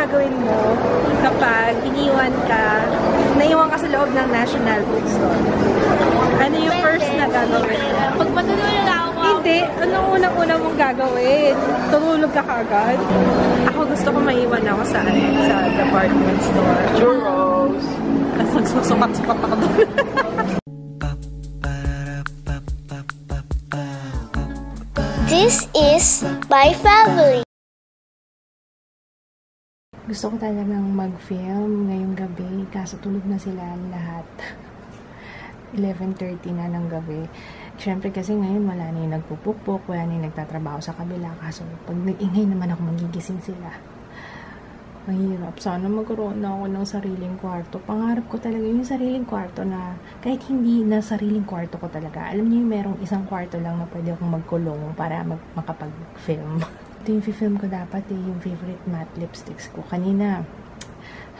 gagawin mo kapag naiwan ka sa loob ng National Bookstore? Ano yung first na gagawin? Pagpatulog na ako. Hindi. Anong unang-una mong gagawin? Tululog ka kagad? Ako gusto ko maiwan ako sa department store. Churros! Kasi nagsusukat-sukat ako doon. This is my family. Gusto ko talagang mag-film ngayong gabi, kaso tulog na sila lahat. 11:30 na ng gabi. Siyempre kasi ngayon wala na yung nagpupukpok, wala na yung nagtatrabaho sa kabila, kaso pag nag-ingay naman ako magigising sila. Mahirap. Sana magkaroon na ako ng sariling kwarto. Pangarap ko talaga yung sariling kwarto na kahit hindi na sariling kwarto ko talaga. Alam niyo yung merong isang kwarto lang na pwede akong magkulong para makapag-film. Ito yung film ko dapat yung favorite matte lipsticks ko. Kanina,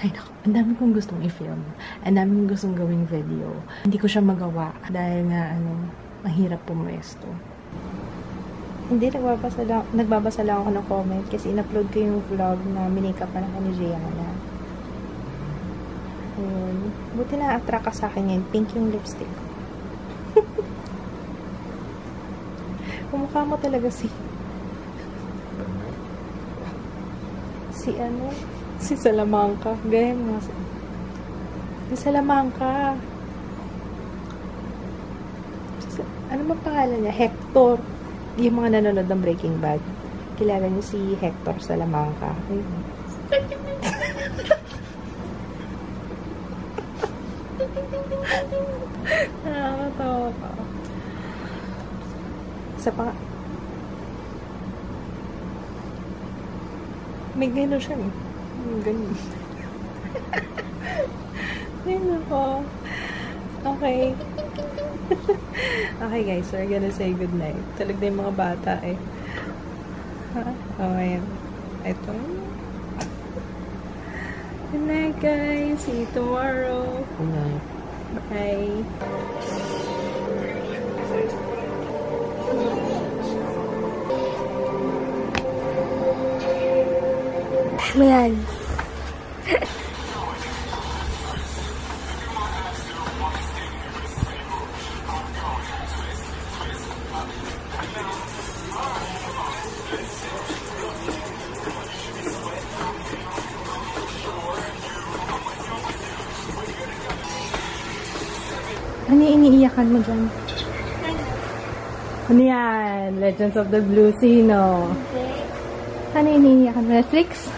ay naku, ang dami kong gustong i-film. Ang dami kong gustong gawing video. Hindi ko siya magawa dahil nga mahirap pumwesto. Hindi, nagbabasa lang ako ng comment kasi in-upload ko yung vlog na minikap na ako ni Gianna. Ayun. Buti na-attract ka sa akin yun. Pink yung lipstick ko. Kumukha mo talaga si Salamanca. Gaya mo nga si Salamanca. Ano ba pangalan niya? Hector. Yung mga nanonood ng Breaking Bad, kilala niyo si Hector Salamanca. Ayun. Nakakatawa ka. Isa pa. May gano'n siya eh. Ganun. Ayun ako. Okay. Okay guys, we're gonna say goodnight. Tulog na yung mga bata eh. Okay. Ito. Good night guys. See you tomorrow. Good night. Bye. Ayan. Ano yung iniiyakan mo dyan? Ano yan? Legends of the Blue Sea, no? Ano yung iniiyakan mo? Netflix?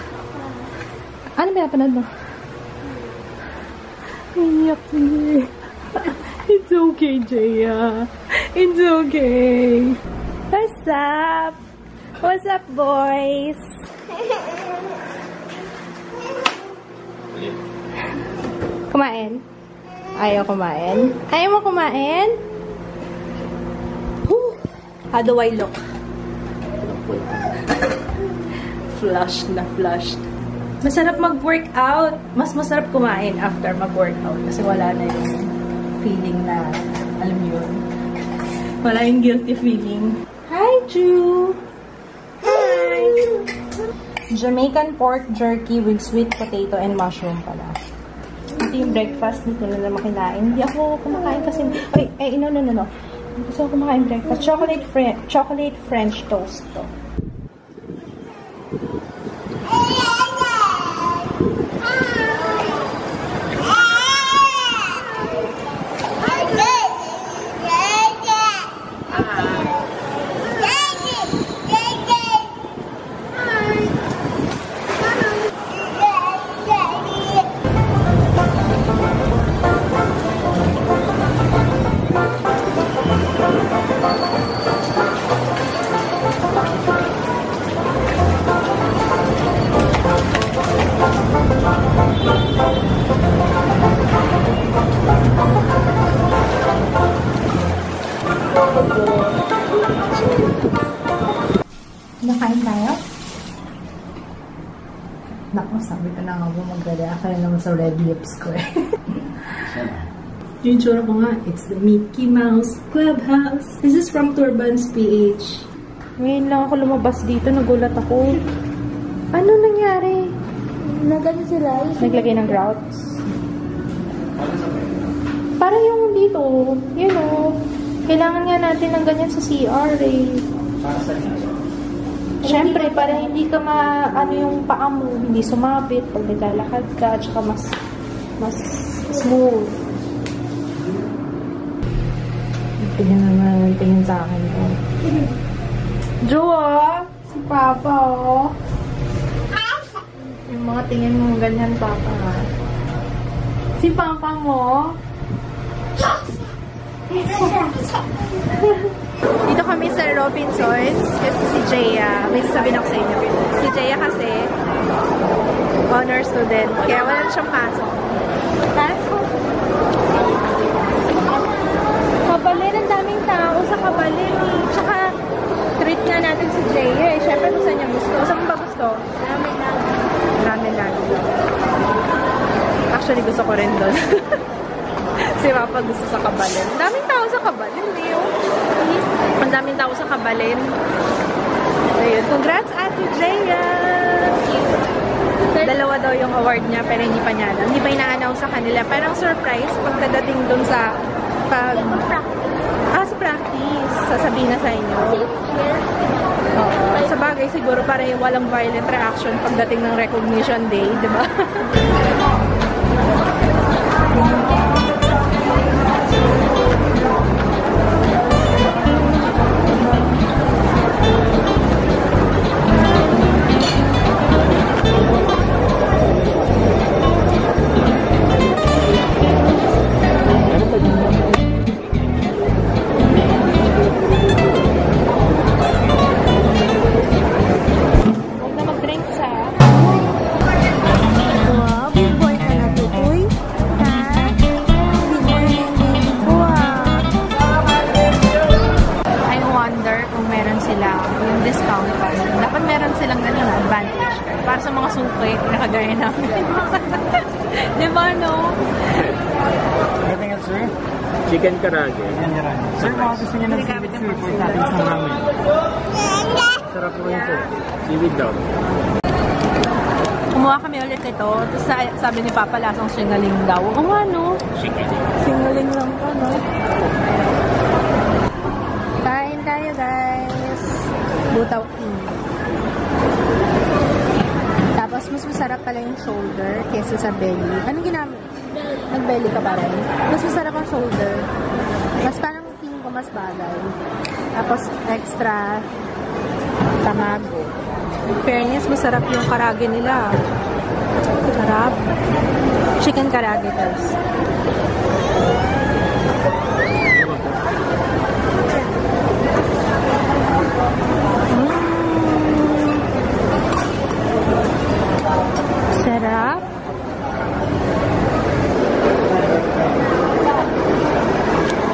Ano ba napanood mo? Iiyak niya. It's okay, Jaya. It's okay. What's up? What's up, boys? Kumain? Ayaw kumain? Ayaw mo kumain? How do I look? Flushed na flushed. Masarap mag-workout. Mas masarap kumain after mag-workout. Kasi wala na yung feeling na, alam yun. Wala yung guilty feeling. Hi, Ju! Hi! Jamaican pork jerky with sweet potato and mushroom pala. Ito yung breakfast, dito na naman kinain. Hindi ako kumakain kasi, no. Hindi kasi ako kumakain breakfast. Chocolate French toast to. Nakain tayo? Naku, sabi ko na nga po mag-react ka naman sa red lips ko eh. Yung tsura ko nga, it's the Mickey Mouse Clubhouse. This is from Turbans PH. Ngayon lang ako lumabas dito, nagulat ako. Ano nangyari? ganun sila. Naglagay ng grouts. Para yung dito, yun o. Kailangan nga natin ng ganyan sa CR eh. Siyempre, para hindi ka ano yung paa mo, hindi sumabit pag naglalakad ka, at saka mas smooth. Tingnan naman, tingin sa akin. Joa! Si Papa, oh. Yung mga tingin mo ganyan, Papa, ha? Si Papa mo? Dito kami sa Robinsons kasi si Jaya, may sasabihin ako sa inyo. Si Jaya kasi honor student, kaya wala na siyang pasok. Kabalin, ang daming tao sa Kabalin eh. Tsaka treat nga natin si Jaya eh. Siyempre kung saan niya gusto. Saan mo ba gusto? Ramen lagi. Actually gusto ko rin doon. Si Papa gusto sa Kabalin. Ang daming tao sa Kabalin, Leo. Ang daming tao sa Kabalin. Ayun. Congrats, Ate Jaya! Dalawa daw yung award niya, pero hindi pa niya alam. Hindi pa ina-announce sa kanila. Parang surprise pagkadating dun sa sa practice. Sasabihin na sa inyo. Sa bagay, siguro para yung walang violent reaction pagdating ng recognition day, di ba? Para sa mga suki, nakagaya namin. Di ba, no? Everything else, sir? Chicken karage. Sir, mga gusto niya ng seaweed, sir, for toppings ng ramen. Sarap po yun, sir. Seaweed daw. Kumuha kami ulit ito. Tapos sabi ni Papa, lasang singaling daw. Oo nga, no? Singaling lang pa, no? Kain tayo, guys. Butaw in. Tapos, mas masarap pala yung shoulder kesa sa belly. Anong ginamit? Nag-belly ka pa rin? Mas masarap ang shoulder. Mas parang feeling ko mas bagay. Tapos, extra tamago. In fairness, masarap yung karage nila. Sarap. Chicken karage, guys. Sarap.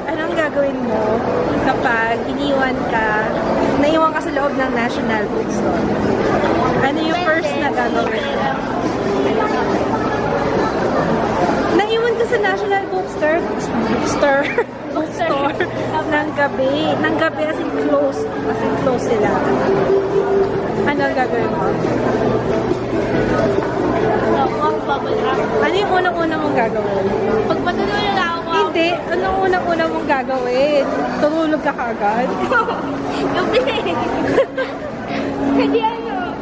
Anong gagawin mo kapag naiwan ka sa loob ng National Bookstore? Ano yung first na gagawin? Naiwan ka sa National Bookstore ng gabi. Ng gabi as in close. As in close sila. Ano ang gagawin mo? Ano yung unang-una mong gagawin? Pag matulog ako. Hindi. Anong unang-una mong gagawin? Tulog ka kagad? Gabi. Hindi ano.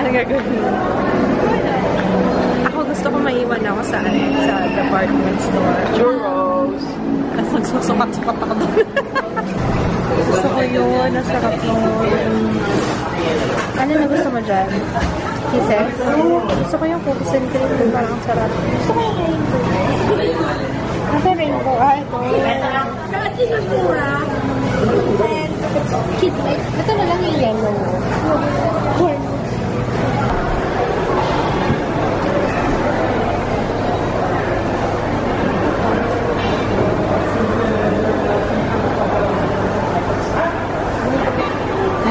Ano gagawin mo? Ako gusto ko maiwan ako sa department store. Churros! Tapos nagsusukat-sukat ako doon. Gusto ko yun. Nasarap yun. Ano na gusto mo dyan? Kisses? Gusto ko yung cookies and cream. Yung parang sarap. Gusto ko yung rainbow. Ito rainbow. Ito. Ito yung mura. And it's cute. Ito na lang yung yellow.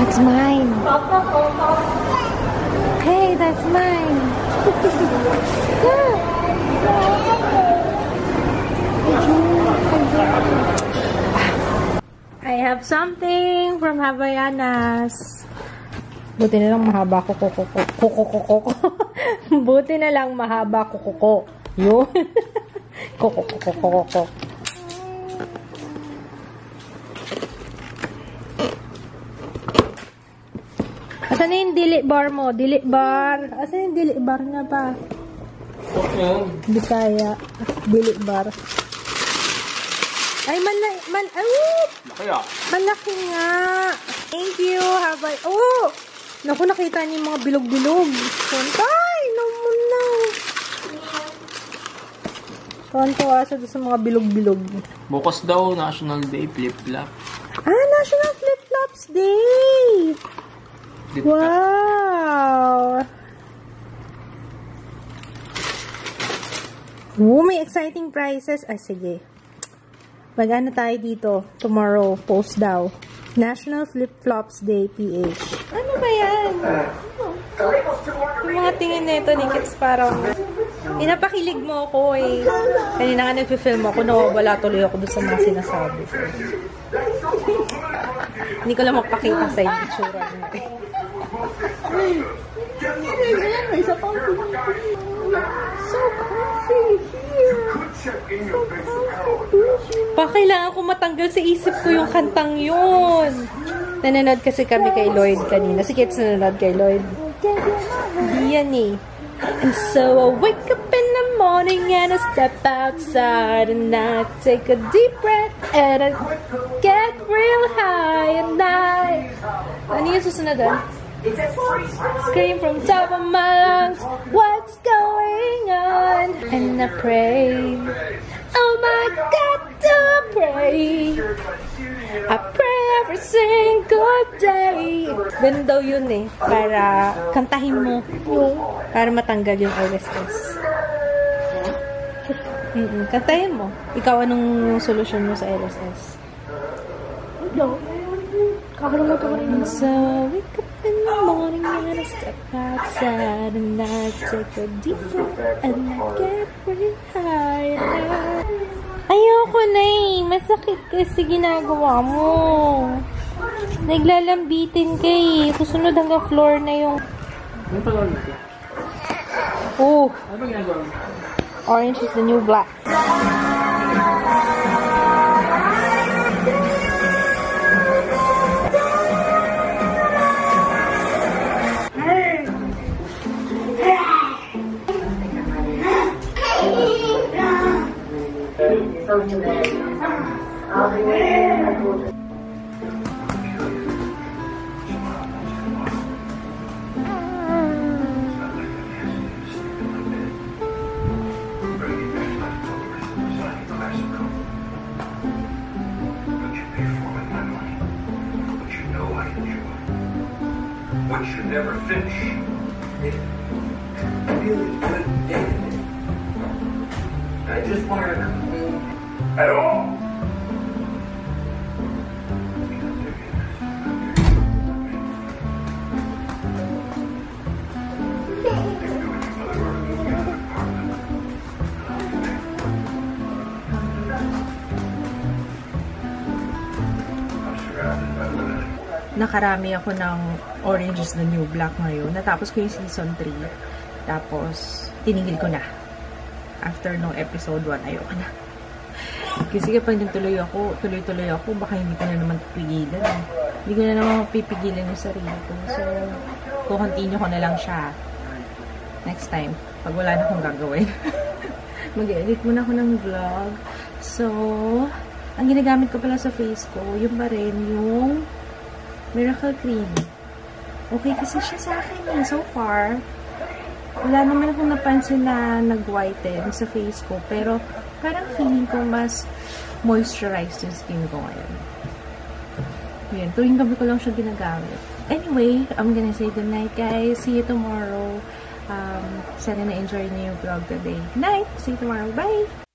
That's mine. Hey, that's mine. I have something from Havaianas. Buti na lang mahaba ko. Buti na lang mahaba kukuko. Yun. Kukuko. Asan na yung delete bar mo? Delete bar. Asan yung delete bar nga pa? Hindi kaya. Delete bar. Ay, malaki nga. Thank you. Habay. Oh! Naku, nakita niyo yung mga bilog-bilog. Ay, naman na. Tuwan-tuwa siya sa mga bilog-bilog. Bukas daw, National Day, flip-flop. Ah, National Flip-Flops Day! Flip-flop. Wow! Oh, may exciting prizes. Ah, sige. Mag-ano tayo dito? Tomorrow, post daw. National Flip-Flops Day, PH. Ano ba yan? Yung mga tingin na ito, Nikits, parang inapakilig mo ako eh. Kanina nga nagpifilm ako, nawawala tuloy ako doon sa mga sinasabi. Hindi ko lang mapakita sa yung itsura niya. So comfy here. Kailangan ko matanggal sa isip ko yung kantang yun. Nanonood kasi kami kay Lloyd kanina. Si Kits nanonood kay Lloyd. Hindi yan eh. And so I wake up in the morning and I step outside and I take a deep breath and I get real high and I... Ano yung susunod doon? Scream from top of my lungs, what's going on? And I pray, oh my God, do I pray? I pray every single day. Ganun daw yun eh, para kantahin mo, para matanggal yung LSS. Kantahin mo. Ikaw, anong solusyon mo sa LSS? No. Kakalaman ka pa rin. So, wake up in the morning and I step outside and I take a deep breath and I get really high. Ayoko na eh. Masakit kasi ginagawa mo. Naglalambitin ka eh. Susunod hanggang floor na yung... Ano pa gawin natin? Oh, Ano ba ginagawa mo? orange is the new black. What you never finish. Really good day. I just wanted to come home at all. Nakarami ako ng Orange is the New Black ngayon. Natapos ko yung season 3. Tapos, tinigil ko na. After nung episode 1, ayoko na. Kasi kapag tuloy-tuloy ako, baka hindi ko na naman pipigilan. Hindi ko na naman pipigilan yung sarili ko. So, continue ko na lang siya. Next time, pag wala na akong gagawin. Mag-edit muna ako ng vlog. So, ang ginagamit ko pala sa face ko, yung pa rin, yung Miracle Cream. Okay kasi siya sa akin eh. So far, wala naman akong napansin na nag-whiten sa face ko. Pero, parang feeling ko mas moisturized yung skin ko ngayon. Yan. Tuwing gabi ko lang siya ginagamit. Anyway, I'm gonna say good night, guys. See you tomorrow. Sana na-enjoy niyo yung vlog today. Night! See you tomorrow. Bye!